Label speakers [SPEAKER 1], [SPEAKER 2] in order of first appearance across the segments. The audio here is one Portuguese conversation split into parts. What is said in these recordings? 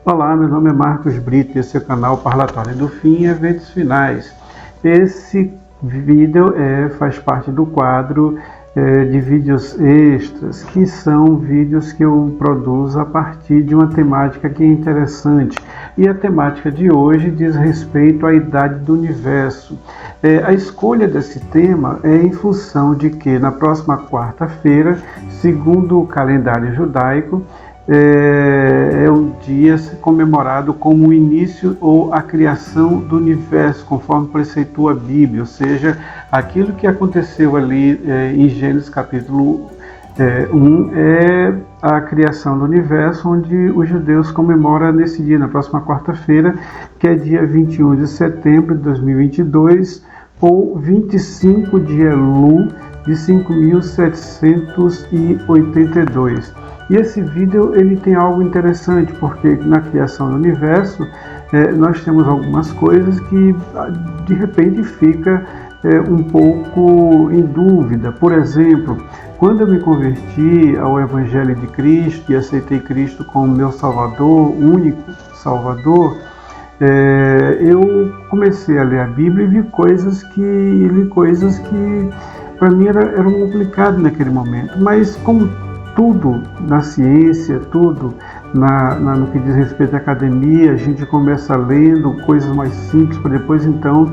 [SPEAKER 1] Olá, meu nome é Marcos Brito e esse é o canal Parlatório do Fim e Eventos Finais. Esse vídeo faz parte do quadro de vídeos extras, que são vídeos que eu produzo a partir de uma temática que é interessante. E a temática de hoje diz respeito à idade do universo. A escolha desse tema é em função de que na próxima quarta-feira, segundo o calendário judaico, é um dia comemorado como o início ou a criação do universo, conforme preceitua a Bíblia, ou seja, aquilo que aconteceu ali em Gênesis capítulo 1 é a criação do universo, onde os judeus comemoram nesse dia, na próxima quarta-feira, que é dia 21 de setembro de 2022, ou 25 de Elul de 5782. E esse vídeo ele tem algo interessante, porque na criação do universo nós temos algumas coisas que de repente fica um pouco em dúvida. Por exemplo, quando eu me converti ao Evangelho de Cristo e aceitei Cristo como meu Salvador, único Salvador, eu comecei a ler a Bíblia e vi coisas que para mim eram complicadas naquele momento, mas como tudo na ciência, tudo no que diz respeito à academia, a gente começa lendo coisas mais simples para depois então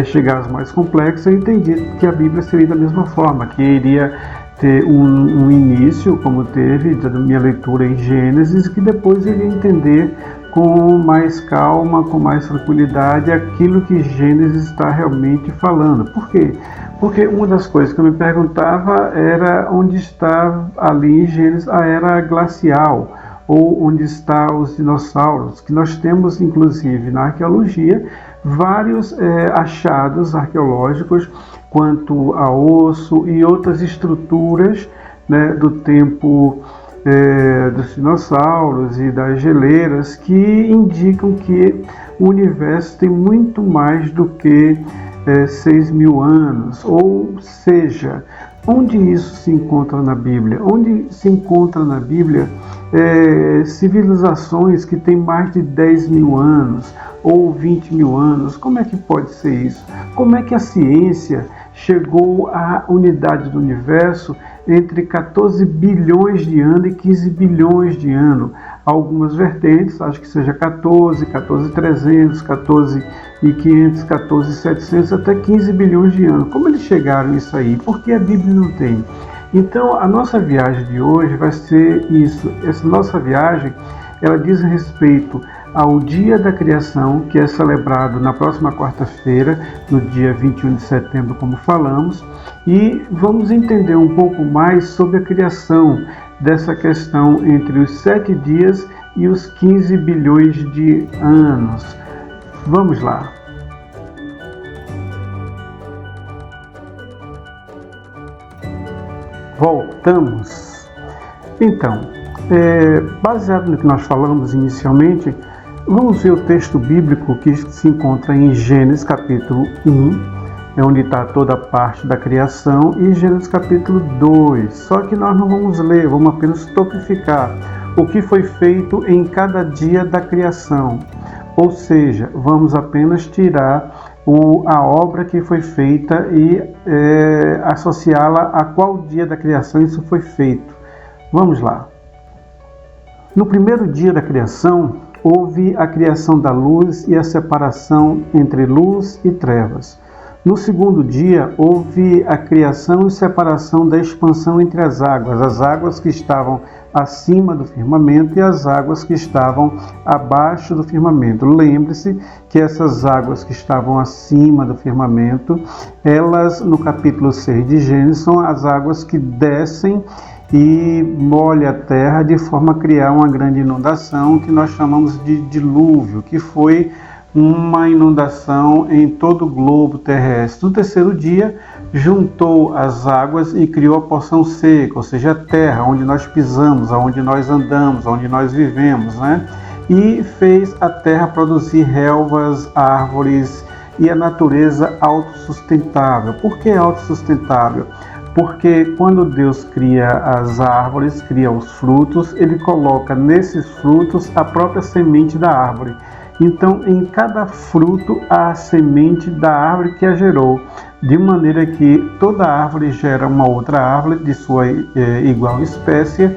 [SPEAKER 1] chegar às mais complexas. Eu entendi que a Bíblia seria da mesma forma, que iria ter um início, como teve da minha leitura em Gênesis, que depois eu iria entender com mais calma, com mais tranquilidade, aquilo que Gênesis está realmente falando. Por quê? Porque uma das coisas que eu me perguntava era onde está ali em Gênesis a era glacial, ou onde estão os dinossauros, que nós temos inclusive na arqueologia vários achados arqueológicos quanto a osso e outras estruturas, né, do tempo dos dinossauros e das geleiras, que indicam que o universo tem muito mais do que 6.000 anos, ou seja, onde isso se encontra na Bíblia? Onde se encontra na Bíblia civilizações que têm mais de 10.000 anos ou 20.000 anos? Como é que pode ser isso? Como é que a ciência chegou à unidade do universo entre 14 bilhões de anos e 15 bilhões de anos? Algumas vertentes, acho que seja 14, 14.300, 14.500, 14.700, até 15 bilhões de anos. Como eles chegaram a isso aí? Porque a Bíblia não tem. Então, a nossa viagem de hoje vai ser isso. Essa nossa viagem, ela diz respeito ao dia da criação, que é celebrado na próxima quarta-feira, no dia 21 de setembro, como falamos, e vamos entender um pouco mais sobre a criação, dessa questão entre os 7 dias e os 15 bilhões de anos. Vamos lá. Voltamos. Então, baseado no que nós falamos inicialmente, vamos ver o texto bíblico que se encontra em Gênesis capítulo 1, onde está toda a parte da criação, e Gênesis capítulo 2. Só que nós não vamos ler, vamos apenas topificar o que foi feito em cada dia da criação. Ou seja, vamos apenas tirar a obra que foi feita e associá-la a qual dia da criação isso foi feito. Vamos lá. No primeiro dia da criação, houve a criação da luz e a separação entre luz e trevas. No segundo dia, houve a criação e separação da expansão entre as águas que estavam acima do firmamento e as águas que estavam abaixo do firmamento. Lembre-se que essas águas que estavam acima do firmamento, elas, no capítulo 6 de Gênesis, são as águas que descem e molham a terra de forma a criar uma grande inundação, que nós chamamos de dilúvio, que foi uma inundação em todo o globo terrestre. No terceiro dia, juntou as águas e criou a porção seca, ou seja, a terra, onde nós pisamos, onde nós andamos, onde nós vivemos, né? E fez a terra produzir relvas, árvores e a natureza autossustentável. Por que autossustentável? porque quando Deus cria as árvores, cria os frutos, Ele coloca nesses frutos a própria semente da árvore. Então, em cada fruto há a semente da árvore que a gerou, de maneira que toda árvore gera uma outra árvore de sua igual espécie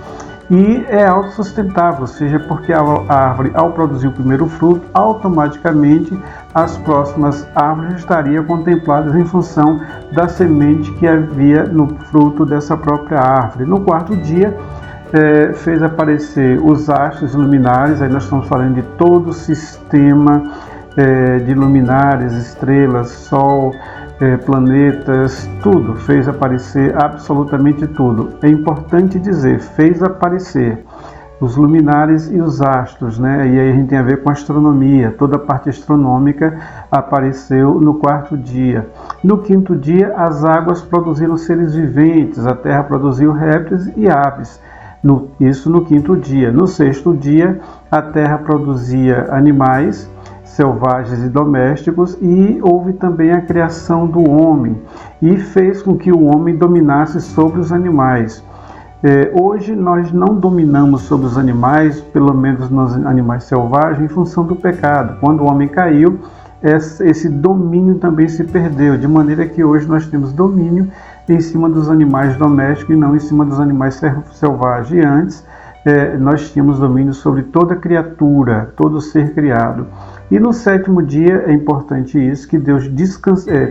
[SPEAKER 1] e é autossustentável, ou seja, porque a árvore, ao produzir o primeiro fruto, automaticamente as próximas árvores estariam contempladas em função da semente que havia no fruto dessa própria árvore. No quarto dia, fez aparecer os astros luminares, aí nós estamos falando de todo o sistema de luminares, estrelas, sol, planetas, tudo, fez aparecer absolutamente tudo. É importante dizer, fez aparecer os luminares e os astros, né? E aí a gente tem a ver com a astronomia, toda a parte astronômica apareceu no quarto dia. No quinto dia, as águas produziram seres viventes, a terra produziu répteis e aves. Isso no quinto dia. No sexto dia, a terra produzia animais selvagens e domésticos, e houve também a criação do homem, e fez com que o homem dominasse sobre os animais. Hoje nós não dominamos sobre os animais, pelo menos nos animais selvagens, em função do pecado. Quando o homem caiu, esse domínio também se perdeu, de maneira que hoje nós temos domínio em cima dos animais domésticos e não em cima dos animais selvagens. E antes, nós tínhamos domínio sobre toda criatura, todo ser criado. E no sétimo dia, é importante isso, que Deus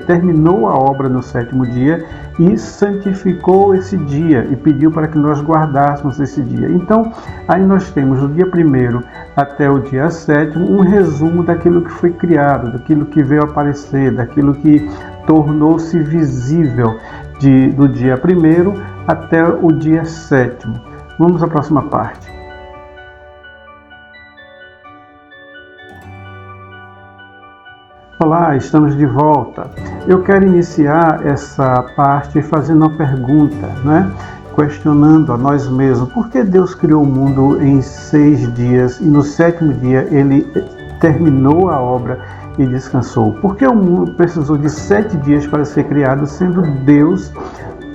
[SPEAKER 1] terminou a obra no sétimo dia e santificou esse dia e pediu para que nós guardássemos esse dia. Então, aí nós temos do dia 1º até o dia 7º um resumo daquilo que foi criado, daquilo que veio aparecer, daquilo que tornou-se visível do dia 1º até o dia 7º. Vamos à próxima parte. Olá, estamos de volta. Eu quero iniciar essa parte fazendo uma pergunta, né? Questionando a nós mesmos. Por que Deus criou o mundo em 6 dias e no 7º dia Ele terminou a obra e descansou? Por que o mundo precisou de 7 dias para ser criado, sendo Deus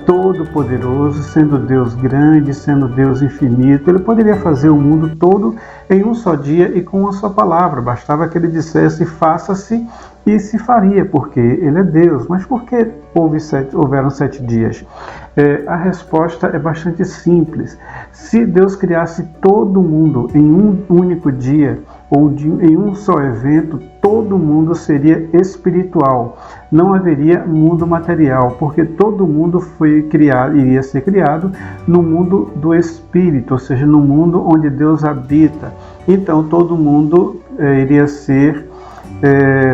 [SPEAKER 1] todo-poderoso, sendo Deus grande, sendo Deus infinito? Ele poderia fazer o mundo todo em um só dia e com uma só palavra. Bastava que Ele dissesse, faça-se, e se faria, porque Ele é Deus. Mas por que houveram 7 dias? A resposta é bastante simples. Se Deus criasse todo mundo em um único dia, ou em um só evento, todo mundo seria espiritual. Não haveria mundo material, porque todo mundo iria ser criado no mundo do espírito, ou seja, no mundo onde Deus habita. Então todo mundo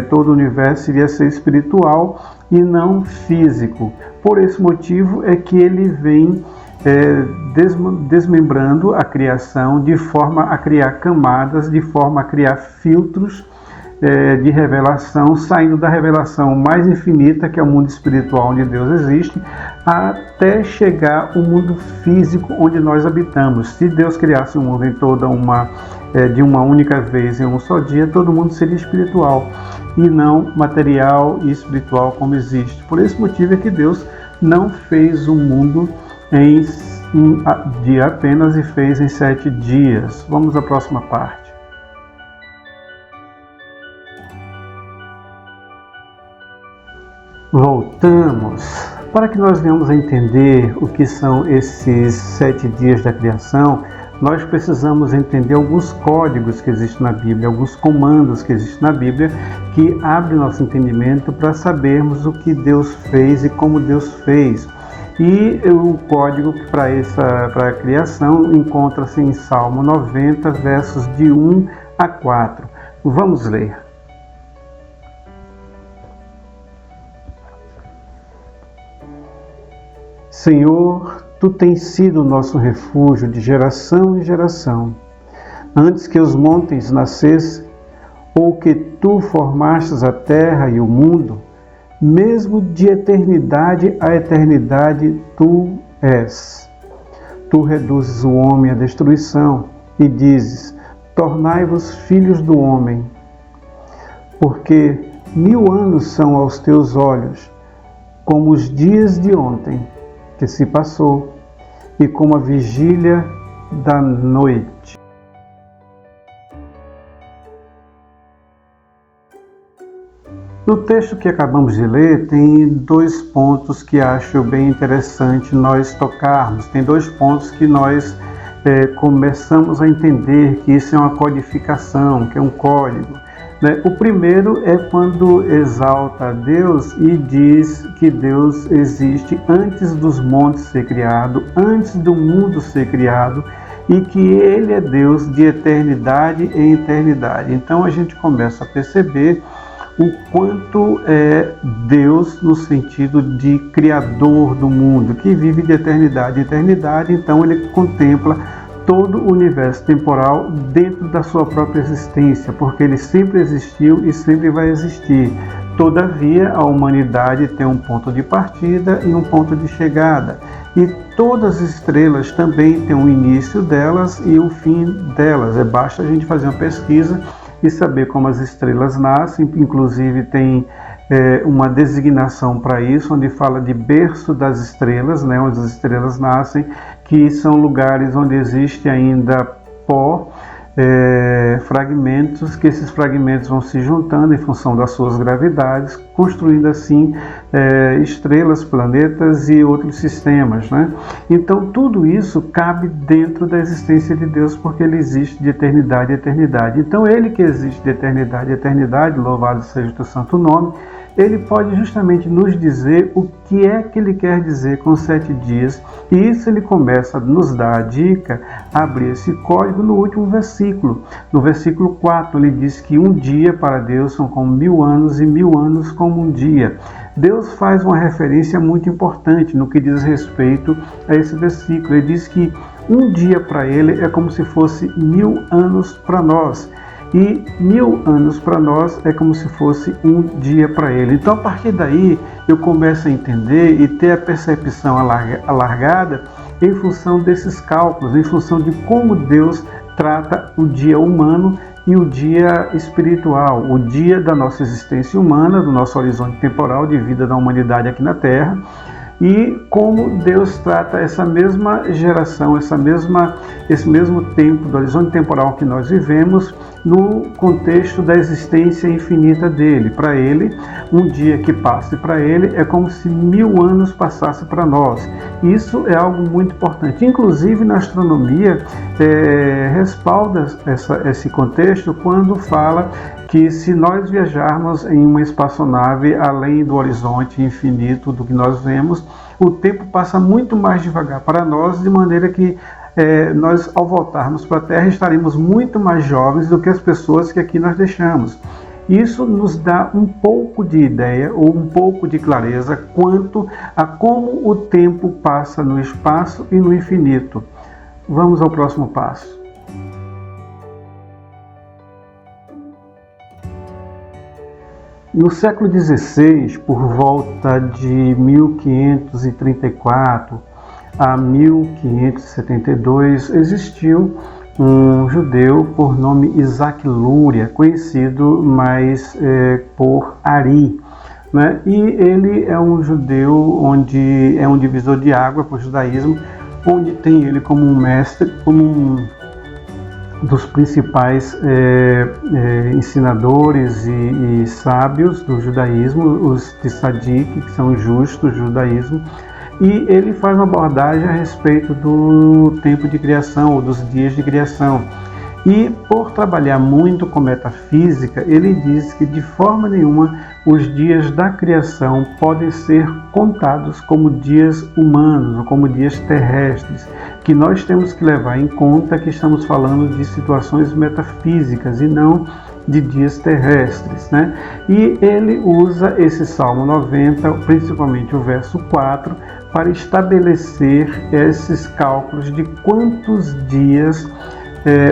[SPEAKER 1] todo o universo iria ser espiritual e não físico. Por esse motivo é que ele vem desmembrando a criação de forma a criar camadas, de forma a criar filtros de revelação, saindo da revelação mais infinita, que é o mundo espiritual onde Deus existe, até chegar ao mundo físico onde nós habitamos. Se Deus criasse o mundo em de uma única vez, em um só dia, todo mundo seria espiritual e não material e espiritual como existe. Por esse motivo é que Deus não fez o mundo em um dia apenas e fez em 7 dias. Vamos à próxima parte. Voltamos. Para que nós venhamos a entender o que são esses 7 dias da criação, nós precisamos entender alguns códigos que existem na Bíblia, alguns comandos que existem na Bíblia, que abrem nosso entendimento para sabermos o que Deus fez e como Deus fez. E o código para a criação encontra-se em Salmo 90, versos de 1 a 4. Vamos ler. Senhor, Tu tens sido o nosso refúgio de geração em geração. Antes que os montes nascessem, ou que Tu formastes a terra e o mundo, mesmo de eternidade a eternidade Tu és. Tu reduzes o homem à destruição e dizes, tornai-vos filhos do homem. Porque 1000 anos são aos Teus olhos, como os dias de ontem, que se passou e como a vigília da noite. No texto que acabamos de ler, tem dois pontos que acho bem interessante nós tocarmos. Tem dois pontos que nós começamos a entender que isso é uma codificação, que é um código. Né? O primeiro é quando exalta a Deus e diz que Deus existe antes dos montes ser criado, antes do mundo ser criado, e que Ele é Deus de eternidade em eternidade. Então a gente começa a perceber o quanto é Deus no sentido de criador do mundo, que vive de eternidade em eternidade, então ele contempla todo o universo temporal dentro da sua própria existência, porque ele sempre existiu e sempre vai existir. Todavia, a humanidade tem um ponto de partida e um ponto de chegada, e todas as estrelas também têm um início delas e um fim delas. Basta a gente fazer uma pesquisa e saber como as estrelas nascem. Inclusive tem uma designação para isso, onde fala de berço das estrelas, né, onde as estrelas nascem, que são lugares onde existe ainda pó, fragmentos, que esses fragmentos vão se juntando em função das suas gravidades, construindo assim estrelas, planetas e outros sistemas, né? Então tudo isso cabe dentro da existência de Deus, porque ele existe de eternidade a eternidade. Então ele que existe de eternidade a eternidade, louvado seja o teu santo nome, ele pode justamente nos dizer o que é que ele quer dizer com 7 dias. E isso ele começa a nos dar a dica, a abrir esse código no último versículo. No versículo 4, ele diz que um dia para Deus são como 1000 anos e 1000 anos como um dia. Deus faz uma referência muito importante no que diz respeito a esse versículo. Ele diz que um dia para ele é como se fosse 1000 anos para nós. E 1000 anos para nós é como se fosse um dia para ele. Então, a partir daí, eu começo a entender e ter a percepção alargada em função desses cálculos, em função de como Deus trata o dia humano e o dia espiritual, o dia da nossa existência humana, do nosso horizonte temporal de vida da humanidade aqui na Terra, e como Deus trata essa mesma geração, esse mesmo tempo do horizonte temporal que nós vivemos no contexto da existência infinita dele. Para ele, um dia que passe para ele é como se 1000 anos passasse para nós. Isso é algo muito importante. Inclusive na astronomia respalda esse contexto quando fala que se nós viajarmos em uma espaçonave além do horizonte infinito do que nós vemos, o tempo passa muito mais devagar para nós, de maneira que nós, ao voltarmos para a Terra, estaremos muito mais jovens do que as pessoas que aqui nós deixamos. Isso nos dá um pouco de ideia ou um pouco de clareza quanto a como o tempo passa no espaço e no infinito. Vamos ao próximo passo. No século XVI, por volta de 1534 a 1572, existiu um judeu por nome Isaac Luria, conhecido mais por Ari, né? E ele é um judeu onde é um divisor de água para o judaísmo, onde tem ele como um mestre, como um dos principais ensinadores e sábios do judaísmo, os Tzadik, que são justos do judaísmo, e ele faz uma abordagem a respeito do tempo de criação, ou dos dias de criação. E por trabalhar muito com metafísica, ele diz que de forma nenhuma os dias da criação podem ser contados como dias humanos ou como dias terrestres, que nós temos que levar em conta que estamos falando de situações metafísicas e não de dias terrestres, né? E ele usa esse Salmo 90, principalmente o verso 4, para estabelecer esses cálculos de quantos dias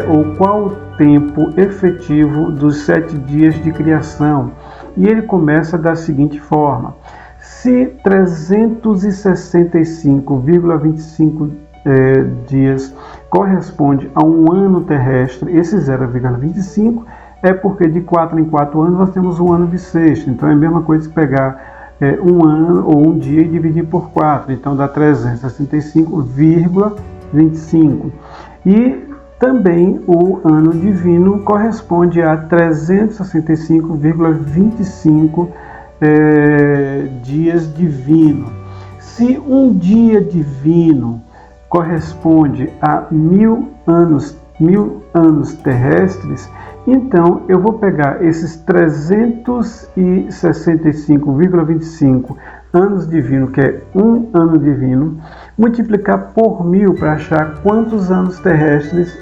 [SPEAKER 1] ou qual o tempo efetivo dos 7 dias de criação. E ele começa da seguinte forma: se 365,25 dias corresponde a um ano terrestre, esse 0,25 é porque de 4 em 4 anos nós temos um ano bissexto. Então é a mesma coisa que pegar um ano ou um dia e dividir por 4, então dá 365,25. E também o ano divino corresponde a 365,25 dias divino. Se um dia divino corresponde a 1000 anos terrestres, então eu vou pegar esses 365,25 anos divino, que é um ano divino, multiplicar por 1000 para achar quantos anos terrestres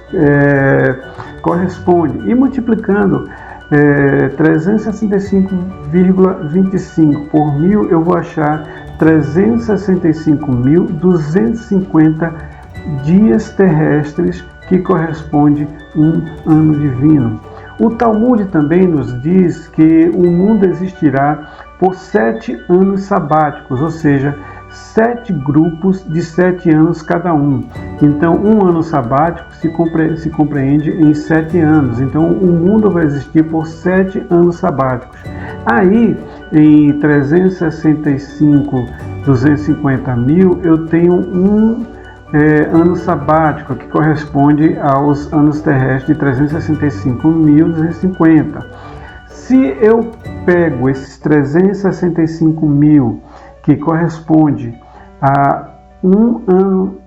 [SPEAKER 1] corresponde. E multiplicando 365,25 por 1000, eu vou achar 365.250 dias terrestres, que corresponde a um ano divino. O Talmud também nos diz que o mundo existirá por 7 anos sabáticos, ou seja, 7 grupos de 7 anos cada um. Então, um ano sabático se compreende em 7 anos. Então, o mundo vai existir por 7 anos sabáticos. Aí, em 365, 250 mil, eu tenho um ano sabático, que corresponde aos anos terrestres de 365.250. Se eu pego esses 365 mil, que corresponde a um ano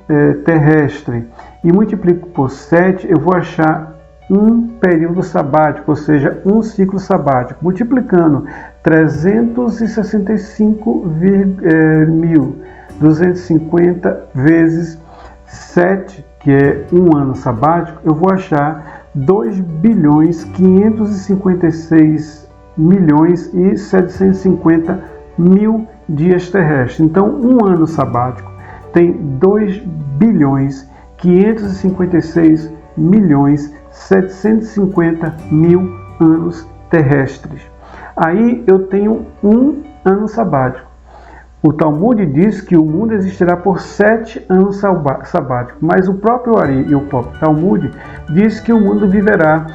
[SPEAKER 1] terrestre, e multiplico por 7, eu vou achar um período sabático, ou seja, um ciclo sabático. Multiplicando 365.250 vezes 7, que é um ano sabático, eu vou achar 2.556.750.000 dias terrestres. Então, um ano sabático tem 2.556.750.000 anos terrestres. Aí eu tenho um ano sabático. O Talmud diz que o mundo existirá por 7 anos sabáticos, mas o próprio Ari e o próprio Talmud diz que o mundo viverá,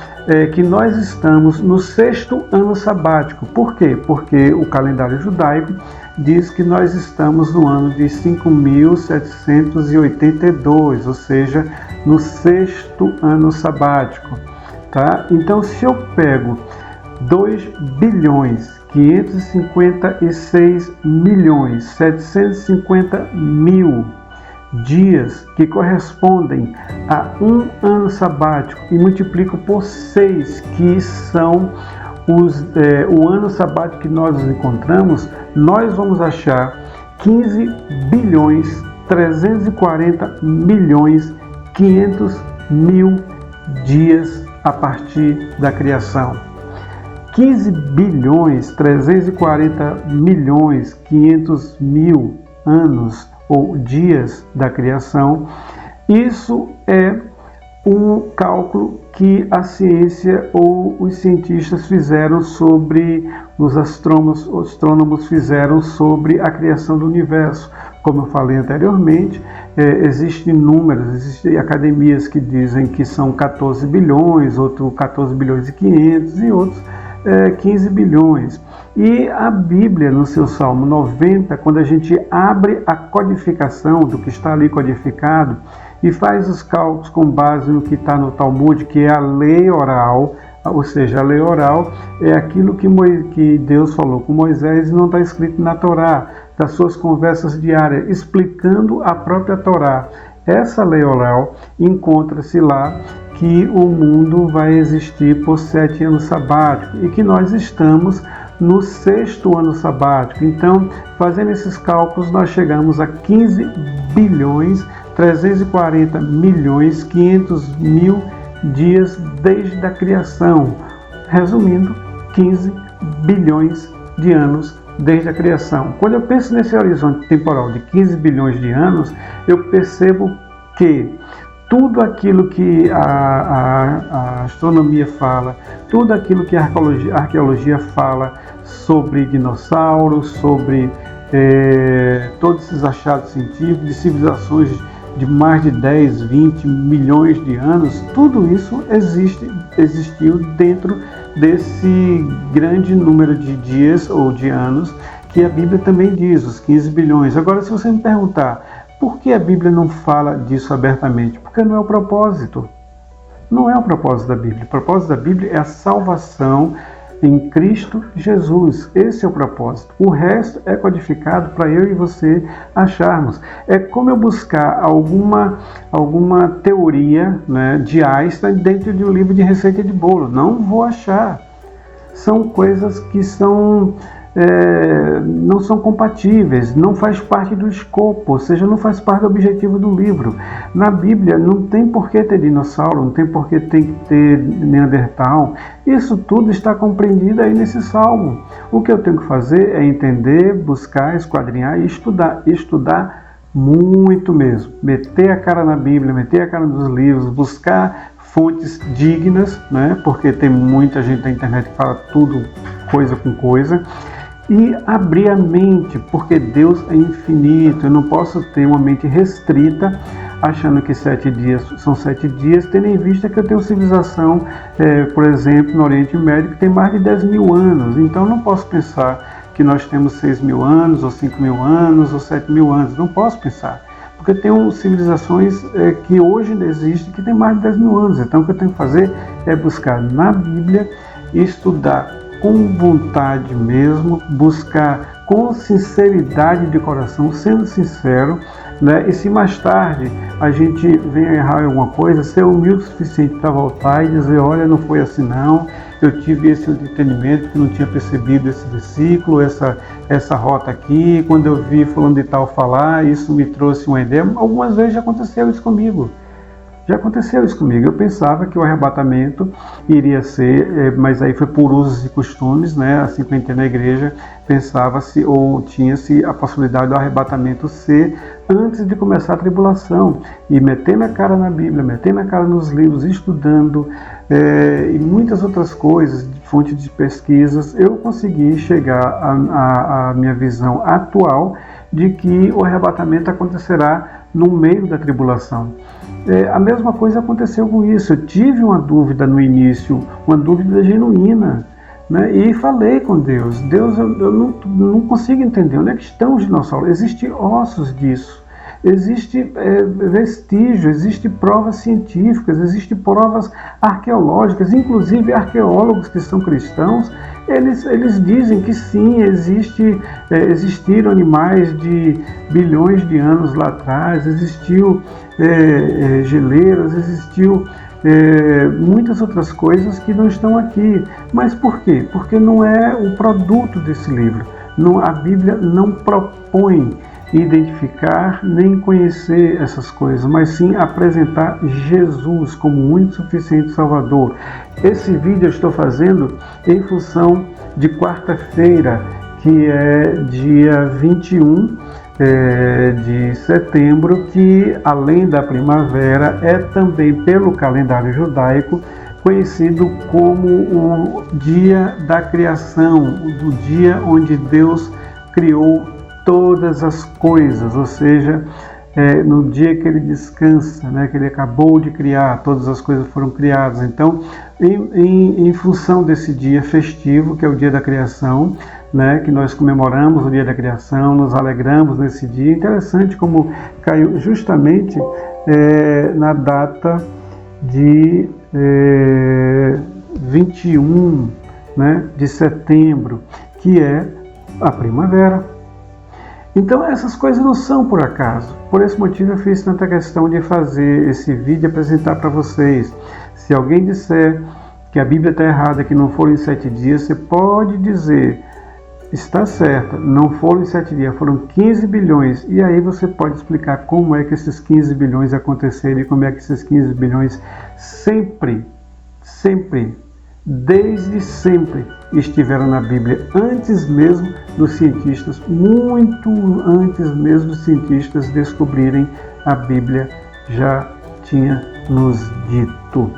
[SPEAKER 1] que nós estamos no 6º ano sabático. Por quê? Porque o calendário judaico diz que nós estamos no ano de 5.782, ou seja, no 6º ano sabático. Tá? Então, se eu pego 2.556.750.000 dias, que correspondem a um ano sabático, e multiplico por 6, que são o ano sabático que nós nos encontramos, nós vamos achar 15.340.500.000 dias a partir da criação. 15.340.500.000 anos ou dias da criação. Isso é um cálculo que a ciência ou os cientistas fizeram sobre, os astrônomos fizeram sobre a criação do universo. Como eu falei anteriormente, existem números, existem academias que dizem que são 14 bilhões, outros 14 bilhões e 500 e outros 15 bilhões. E a Bíblia, no seu Salmo 90, quando a gente abre a codificação do que está ali codificado e faz os cálculos com base no que está no Talmud, que é a lei oral, ou seja, a lei oral é aquilo que Deus falou com Moisés e não está escrito na Torá, das suas conversas diárias, explicando a própria Torá. Essa lei oral encontra-se lá que o mundo vai existir por 7 anos sabáticos e que nós estamos no 6º ano sabático. Então, fazendo esses cálculos, nós chegamos a 15.340.500.000 dias desde a criação. Resumindo, 15 bilhões de anos desde a criação. Quando eu penso nesse horizonte temporal de 15 bilhões de anos, eu percebo que tudo aquilo que a astronomia fala, tudo aquilo que a arqueologia fala sobre dinossauros, sobre todos esses achados científicos de civilizações de mais de 10, 20 milhões de anos, tudo isso existiu dentro desse grande número de dias ou de anos que a Bíblia também diz, os 15 bilhões. Agora, se você me perguntar, por que a Bíblia não fala disso abertamente? Porque não é o propósito. Não é o propósito da Bíblia. O propósito da Bíblia é a salvação em Cristo Jesus. Esse é o propósito. O resto é codificado para eu e você acharmos. É como eu buscar alguma teoria, né, de Einstein dentro de um livro de receita de bolo. Não vou achar. São coisas que não são compatíveis, não faz parte do escopo, ou seja, não faz parte do objetivo do livro. Na Bíblia não tem por que ter dinossauro, não tem por que ter Neandertal. Isso tudo está compreendido aí nesse salmo. O que eu tenho que fazer é entender, buscar, esquadrinhar e estudar muito mesmo. Meter a cara na Bíblia, meter a cara nos livros, buscar fontes dignas, né? Porque tem muita gente na internet que fala tudo coisa com coisa. E abrir a mente, porque Deus é infinito. Eu não posso ter uma mente restrita, achando que 7 dias são 7 dias, tendo em vista que eu tenho civilização, por exemplo, no Oriente Médio, que tem mais de 10 mil anos. Então, eu não posso pensar que nós temos 6 mil anos, ou 5 mil anos, ou 7 mil anos. Não posso pensar. Porque tem civilizações que hoje ainda existem, que têm mais de 10 mil anos. Então, o que eu tenho que fazer é buscar na Bíblia e estudar com vontade mesmo, buscar com sinceridade de coração, sendo sincero, né? E se mais tarde a gente vem a errar em alguma coisa, ser humilde o suficiente para voltar e dizer, olha, não foi assim não, eu tive esse entendimento que não tinha percebido esse versículo, essa rota aqui, quando eu vi fulano de tal falar, isso me trouxe uma ideia. Algumas vezes já aconteceu isso comigo. Eu pensava que o arrebatamento iria ser, mas aí foi por usos e costumes, né? Assim que eu entrei na igreja, pensava-se ou tinha-se a possibilidade do arrebatamento ser antes de começar a tribulação. E metendo a cara na Bíblia, metendo a cara nos livros, estudando e muitas outras coisas, fontes de pesquisas, eu consegui chegar à minha visão atual de que o arrebatamento acontecerá no meio da tribulação. A mesma coisa aconteceu com isso. Eu tive uma dúvida no início, uma dúvida genuína, né? E falei com Deus. Deus, eu não consigo entender onde é que estão os dinossauros. Existem ossos disso. Existe vestígio, existe provas científicas, existem provas arqueológicas, inclusive arqueólogos que são cristãos, eles dizem que sim, existiram animais de bilhões de anos lá atrás, existiu geleiras, existiu muitas outras coisas que não estão aqui. Mas por quê? Porque não é o produto desse livro. A Bíblia não propõe identificar nem conhecer essas coisas, mas sim apresentar Jesus como o único suficiente Salvador. Esse vídeo eu estou fazendo em função de quarta-feira, que é dia 21 de setembro, que além da primavera é também pelo calendário judaico conhecido como o dia da criação, do dia onde Deus criou todas as coisas, ou seja, no dia que ele descansa, né, que ele acabou de criar, todas as coisas foram criadas. Então, em função desse dia festivo, que é o dia da criação, né, que nós comemoramos o dia da criação, nos alegramos nesse dia. Interessante como caiu justamente na data de 21, né, de setembro, que é a primavera. Então essas coisas não são por acaso. Por esse motivo eu fiz tanta questão de fazer esse vídeo e apresentar para vocês. Se alguém disser que a Bíblia está errada, que não foram em 7 dias, você pode dizer, está certa, não foram em 7 dias, foram 15 bilhões. E aí você pode explicar como é que esses 15 bilhões aconteceram e como é que esses 15 bilhões sempre, desde sempre estiveram na Bíblia, antes mesmo dos cientistas, muito antes mesmo dos cientistas descobrirem a Bíblia, já tinha nos dito.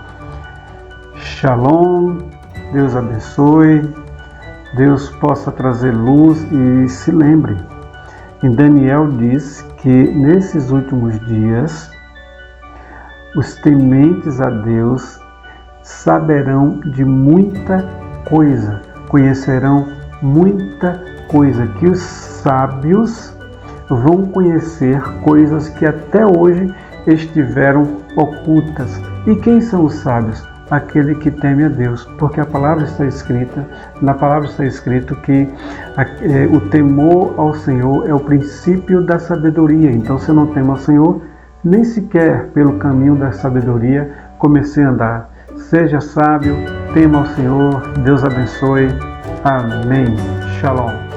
[SPEAKER 1] Shalom, Deus abençoe, Deus possa trazer luz. E se lembre, em Daniel diz que nesses últimos dias os tementes a Deus saberão de muita coisa, conhecerão muita coisa, que os sábios vão conhecer coisas que até hoje estiveram ocultas. E quem são os sábios? Aquele que teme a Deus, porque na palavra está escrito que o temor ao Senhor é o princípio da sabedoria. Então, se eu não temo ao Senhor, nem sequer pelo caminho da sabedoria comecei a andar. Seja sábio, tema ao Senhor, Deus abençoe. Amém. Shalom.